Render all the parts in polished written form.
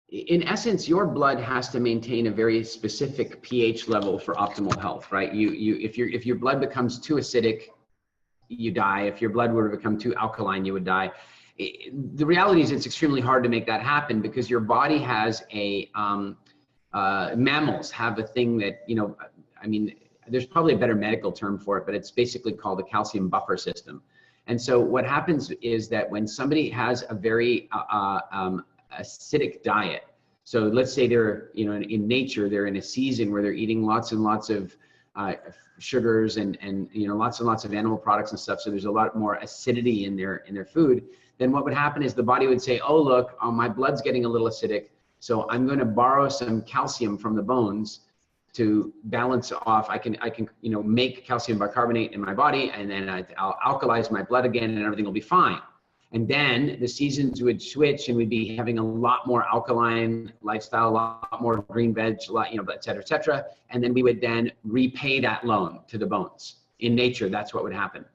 In essence, your blood has to maintain a very specific pH level for optimal health, right? If your blood becomes too acidic, you die. If your blood were to become too alkaline, you would die. The reality is it's extremely hard to make that happen because your body has mammals have a thing that, I mean, there's probably a better medical term for it, but it's basically called the calcium buffer system. And so what happens is that when somebody has a very acidic diet, so let's say they're, in nature, they're in a season where they're eating lots and lots of sugars and lots and lots of animal products and stuff, so there's a lot more acidity in their food, then what would happen is the body would say, oh, look, my blood's getting a little acidic, so I'm going to borrow some calcium from the bones to balance off. I can make calcium bicarbonate in my body, and then I'll alkalize my blood again, and everything will be fine. And then the seasons would switch, and we'd be having a lot more alkaline lifestyle, a lot more green veg, et cetera, et cetera. And then we would then repay that loan to the bones. In nature, that's what would happen.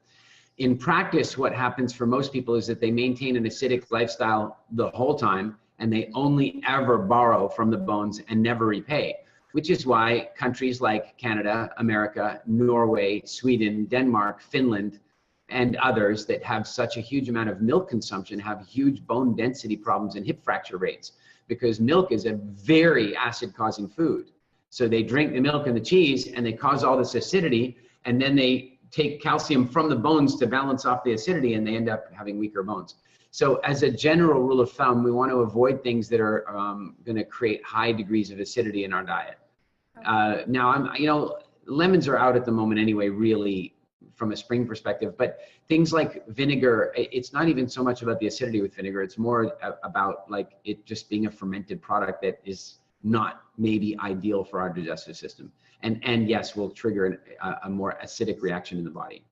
In practice, what happens for most people is that they maintain an acidic lifestyle the whole time, and they only ever borrow from the bones and never repay, which is why countries like Canada, America, Norway, Sweden, Denmark, Finland, and others that have such a huge amount of milk consumption have huge bone density problems and hip fracture rates, because milk is a very acid causing food. So they drink the milk and the cheese and they cause all this acidity, and then they take calcium from the bones to balance off the acidity, and they end up having weaker bones. So as a general rule of thumb, we want to avoid things that are going to create high degrees of acidity in our diet. Now, lemons are out at the moment anyway, really, from a spring perspective, but things like vinegar, it's not even so much about the acidity with vinegar, it's more about like it just being a fermented product that is not maybe ideal for our digestive system. And yes, will trigger a more acidic reaction in the body.